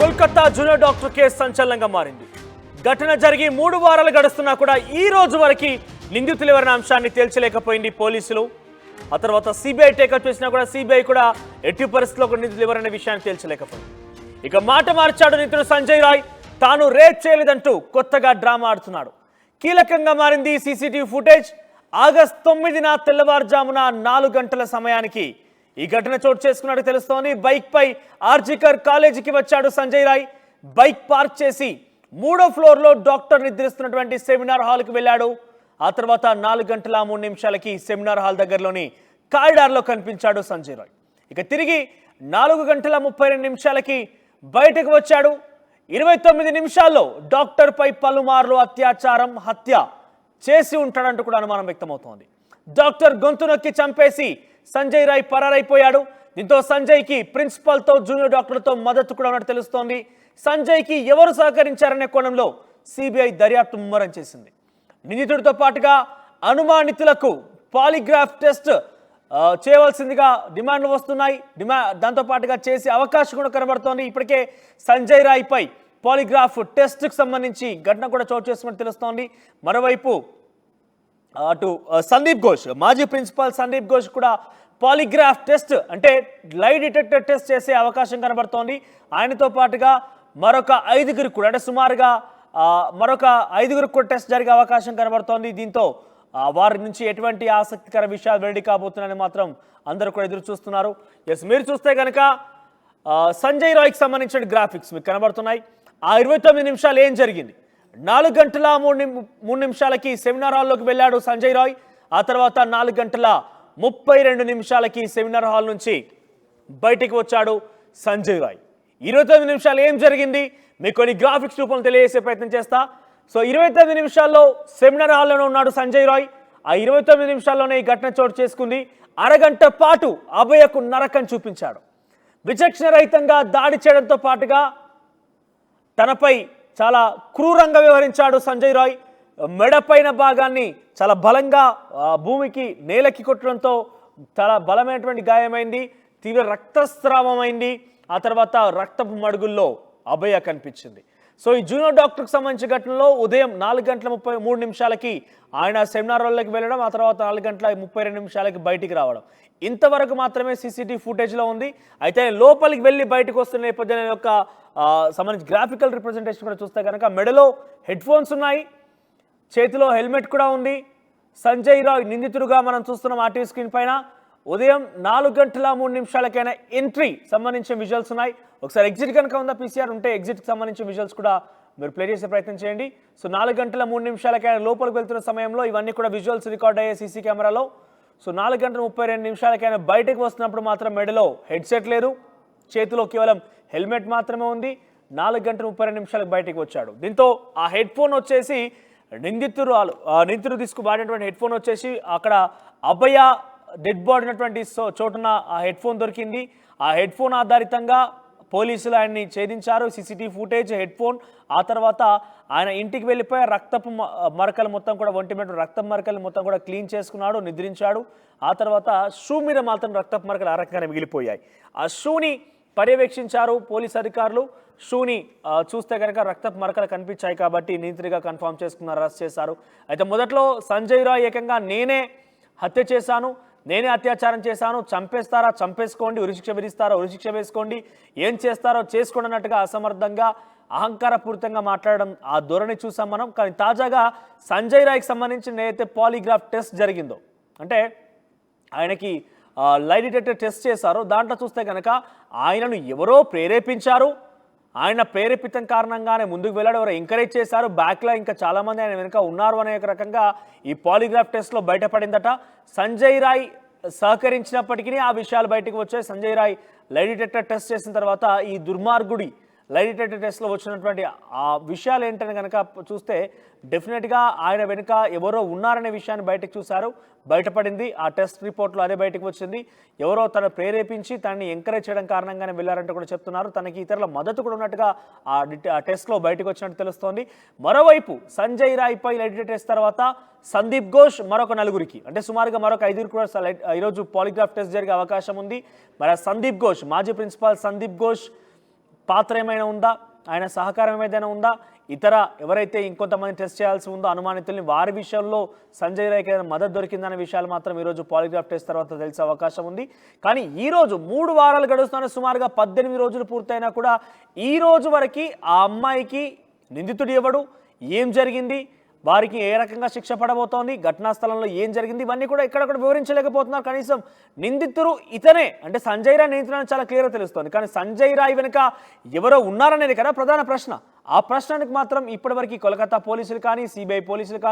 Kolkata junior doctor case సంచలనంగా మారింది. ఘటన జరిగి 3 వారాలు గడుస్తున్నా కూడా ఈ రోజు వరకు నిందితులు ఎవరిన అంశాన్ని తేల్చలేకపోయింది పోలీసులు. ఆ తర్వాత సిబిఐ టేకప్ చేసినా కూడా సిబిఐ కూడా ఎట్టి పరిస్థితుల్లో నిందితులు ఎవరనే విషయాన్ని తేల్చలేకపోయింది. ఇక మాట మార్చాడు నిందితుడు సంజయ్ రాయ్. తాను రేప్ చేయలేదంటూ కొత్తగా డ్రామా ఆడుతున్నాడు. కీలకంగా మారింది సీసీటీవీ ఫుటేజ్. ఆగస్టు 9న తెల్లవారుజామున 4 గంటల సమయానికి ఈ ఘటన చోటు చేసుకున్నట్టు తెలుస్తోంది. బైక్ పై ఆర్జికర్ కాలేజీకి వచ్చాడు సంజయ్ రాయ్. బైక్ పార్క్ చేసి 3వ ఫ్లోర్లో డాక్టర్ నిద్రిస్తున్నటువంటి సెమినార్ హాల్కి వెళ్ళాడు. ఆ తర్వాత 4 గంటల 3 నిమిషాలకి సెమినార్ హాల్ దగ్గరలోని కారిడార్లో కనిపించాడు సంజయ్ రాయ్. ఇక తిరిగి 4 గంటల 32 నిమిషాలకి బయటకు వచ్చాడు. 29 నిమిషాల్లో డాక్టర్ పై పలుమార్లు అత్యాచారం, హత్య చేసి ఉంటాడంటూ కూడా అనుమానం వ్యక్తమవుతోంది. డాక్టర్ గొంతు నొక్కి చంపేసి సంజయ్ రాయ్ పరారైపోయాడు. దీంతో సంజయ్కి ప్రిన్సిపల్తో జూనియర్ డాక్టర్లతో మద్దతు కూడా ఉన్నట్టు తెలుస్తోంది. సంజయ్కి ఎవరు సహకరించారనే కోణంలో సిబిఐ దర్యాప్తు ముమ్మరం చేసింది. నిందితుడితో పాటుగా అనుమానితులకు పాలిగ్రాఫ్ టెస్ట్ చేయవలసిందిగా డిమాండ్లు వస్తున్నాయి. దాంతో పాటుగా చేసే అవకాశం కూడా కనబడుతోంది. ఇప్పటికే సంజయ్ రాయ్ పై పాలిగ్రాఫ్ టెస్ట్కి సంబంధించి ఘటన కూడా చోటు చేసుకున్నట్టు తెలుస్తోంది. మరోవైపు అటు సందీప్ ఘోష్, మాజీ ప్రిన్సిపాల్ సందీప్ ఘోష్ కూడా పాలిగ్రాఫ్ టెస్ట్ అంటే లై డిటెక్టర్ టెస్ట్ చేసే అవకాశం కనబడుతోంది. ఆయనతో పాటుగా మరొక 5గురు కూడా అంటే సుమారుగా మరొక 5గురు కూడా టెస్ట్ జరిగే అవకాశం కనబడుతోంది. దీంతో వారి నుంచి ఎటువంటి ఆసక్తికర విషయాలు వెల్లడి కాబోతున్నాయని మాత్రం అందరూ కూడా ఎదురు చూస్తున్నారు. ఎస్, మీరు చూస్తే కనుక సంజయ్ రాయ్కి సంబంధించిన గ్రాఫిక్స్ మీకు కనబడుతున్నాయి. ఆ 29 నిమిషాలు ఏం జరిగింది? 4 గంటల 3 నిమిషాలకి సెమినార్ హాల్లోకి వెళ్ళాడు సంజయ్ రాయ్. ఆ తర్వాత 4 గంటల 32 నిమిషాలకి సెమినార్ హాల్ నుంచి బయటికి వచ్చాడు సంజయ్ రాయ్. 29 నిమిషాలు ఏం జరిగింది మీకు కొన్ని గ్రాఫిక్స్ రూపంలో తెలియజేసే ప్రయత్నం చేస్తా. సో 29 నిమిషాల్లో సెమినార్ హాల్లోనే ఉన్నాడు సంజయ్ రాయ్. ఆ 29 నిమిషాల్లోనే ఈ ఘటన చోటు చేసుకుంది. అరగంట పాటు అభయకు నరకం చూపించాడు. విచక్షణ రహితంగా దాడి చేయడంతో పాటుగా తనపై చాలా క్రూరంగా వ్యవహరించాడు సంజయ్ రాయ్. మెడపైన భాగాన్ని చాలా బలంగా భూమికి నేలకి కొట్టడంతో చాలా బలమైనటువంటి గాయమైంది. తీవ్ర రక్తస్రావమైంది. ఆ తర్వాత రక్తపు మడుగుల్లో అభయ కనిపించింది. సో ఈ జూనియర్ డాక్టర్కి సంబంధించిన ఘటనలో ఉదయం 4 గంటల 33 నిమిషాలకి ఆయన సెమినార్ హాల్లోకి వెళ్ళడం, ఆ తర్వాత 4 గంటల 32 నిమిషాలకి బయటికి రావడం. ఇంతవరకు మాత్రమే సీసీటీవీ ఫుటేజ్లో ఉంది. అయితే లోపలికి వెళ్ళి బయటకు వస్తున్న నేపథ్యం యొక్క సంబంధించి గ్రాఫికల్ రిప్రజెంటేషన్ కూడా చూస్తే కనుక మెడలో హెడ్ ఫోన్స్ ఉన్నాయి, చేతిలో హెల్మెట్ కూడా ఉంది. సంజయ్ రాయ్ నిందితుడుగా మనం చూస్తున్నాం ఆర్టీవీ స్క్రీన్ పైన. ఉదయం 4 గంటల 3 నిమిషాలకైనా ఎంట్రీ సంబంధించిన విజువల్స్ ఉన్నాయి. ఒకసారి ఎగ్జిట్ కనుక ఉందా పీసీఆర్ ఉంటే ఎగ్జిట్కి సంబంధించిన విజువల్స్ కూడా మీరు ప్లే చేసే ప్రయత్నం చేయండి. సో 4 గంటల 3 నిమిషాలకైనా లోపలికి వెళ్తున్న సమయంలో ఇవన్నీ కూడా విజువల్స్ రికార్డ్ అయ్యే సీసీ కెమెరాలో. సో 4 గంటల 32 నిమిషాలకైనా బయటకు వస్తున్నప్పుడు మాత్రం మెడలో హెడ్సెట్ లేదు, చేతిలో కేవలం హెల్మెట్ మాత్రమే ఉంది. 4 గంటల 32 నిమిషాలకు బయటకు వచ్చాడు. దీంతో ఆ హెడ్ ఫోన్ వచ్చేసి నిందితుడు తీసుకుబాడినటువంటి హెడ్ ఫోన్ వచ్చేసి అక్కడ అభయ డెడ్ బాడీ ఉన్నటువంటి చోటున ఆ హెడ్ ఫోన్ దొరికింది. ఆ హెడ్ ఫోన్ ఆధారితంగా పోలీసులు ఆయన్ని ఛేదించారు. CCTV footage, headphone. ఆ తర్వాత ఆయన ఇంటికి వెళ్ళిపోయి రక్తపు మరకలు మొత్తం కూడా ఒంటి మీద రక్తం మరకలు మొత్తం కూడా క్లీన్ చేసుకున్నాడు, నిద్రించాడు. ఆ తర్వాత షూ మీద మాత్రం రక్తపు మరకలు ఆ రకంగానే మిగిలిపోయాయి. ఆ షూని పర్యవేక్షించారు పోలీసు అధికారులు. షూని చూస్తే కనుక రక్తపు మరకలు కనిపించాయి కాబట్టి నిందితుడిగా కన్ఫర్మ్ చేసుకున్నారు, అరెస్ట్ చేశారు. అయితే మొదట్లో సంజయ్ రాయ్ ఏకంగా నేనే హత్య చేశాను, నేనే అత్యాచారం చేశాను, చంపేస్తారా చంపేసుకోండి, ఉరిశిక్ష విధిస్తారా ఉరిశిక్ష వేసుకోండి, ఏం చేస్తారో చేసుకోండి అన్నట్టుగా అసమర్థంగా అహంకారపూరితంగా మాట్లాడడం ఆ ధోరణి చూసాం మనం. కానీ తాజాగా సంజయ్ రాయ్కి సంబంధించిన ఏదైతే పాలిగ్రాఫ్ టెస్ట్ జరిగిందో అంటే ఆయనకి లై డిటెక్టర్ టెస్ట్ చేశారో దాంట్లో చూస్తే కనుక ఆయనను ఎవరో ప్రేరేపించారు, ఆయన ప్రేరేపితం కారణంగానే ముందుకు వెళ్ళాడు, ఎవరో ఎంకరేజ్ చేశారు, బ్యాక్లో ఇంకా చాలామంది ఆయన వెనుక ఉన్నారు అనే రకంగా ఈ పాలిగ్రాఫ్ టెస్ట్లో బయటపడిందట. సంజయ్ రాయ్ సహకరించినప్పటికీ ఆ విషయాలు బయటకు వచ్చాయి. Sanjay Roy lie detector test చేసిన తర్వాత ఈ దుర్మార్గుడి లై డిటెక్టర్ టెస్ట్లో వచ్చినటువంటి ఆ విషయాలు ఏంటని కనుక చూస్తే డెఫినెట్గా ఆయన వెనుక ఎవరో ఉన్నారనే విషయాన్ని బయటకు చూశారు, బయటపడింది. ఆ టెస్ట్ రిపోర్ట్లో అదే బయటకు వచ్చింది. ఎవరో తను ప్రేరేపించి తనని ఎంకరేజ్ చేయడం కారణంగానే వెళ్ళారంటూ కూడా చెప్తున్నారు. తనకి ఇతరుల మద్దతు కూడా ఉన్నట్టుగా ఆ టెస్ట్లో బయటకు వచ్చినట్టు తెలుస్తోంది. మరోవైపు సంజయ్ రాయ్పై లై డిటెక్టర్ టెస్ట్ తర్వాత సందీప్ ఘోష్ మరొక 4గురికి అంటే సుమారుగా మరొక 5 కూడా ఈరోజు పాలిగ్రాఫ్ టెస్ట్ జరిగే అవకాశం ఉంది. మరి సందీప్ ఘోష్, మాజీ ప్రిన్సిపాల్ సందీప్ ఘోష్ పాత్ర ఏమైనా ఉందా, ఆయన సహకారం ఏదైనా ఉందా, ఇతర ఎవరైతే ఇంకొంతమంది టెస్ట్ చేయాల్సి ఉందో అనుమానితుల్ని వారి విషయంలో సంజయ్ రాయ్కి ఏదైనా మద్దతు దొరికిందనే విషయాలు మాత్రం ఈరోజు పాలిగ్రాఫ్ టెస్ట్ తర్వాత తెలిసే అవకాశం ఉంది. కానీ ఈరోజు 3 వారాలు గడుస్తున్న సుమారుగా 18 రోజులు పూర్తయినా కూడా ఈ రోజు వరకు ఆ అమ్మాయికి నిందితుడు ఎవడు, ఏం జరిగింది, వారికి ఏ రకంగా శిక్ష పడబోతోంది, ఘటనా స్థలంలో ఏం జరిగింది, ఇవన్నీ కూడా ఎక్కడక్కడ వివరించలేకపోతున్నారు. కనీసం నిందితుడు ఇతనే అంటే సంజయ్ రాయ్ నిందితుడు చాలా క్లియర్గా తెలుస్తోంది. కానీ సంజయ్ రాయ్ వెనుక ఎవరో ఉన్నారనేది కదా ప్రధాన ప్రశ్న. ఆ ప్రశ్నకు మాత్రం ఇప్పటివరకు కోల్కతా పోలీసులు కానీ, సిబిఐ పోలీసులు కానీ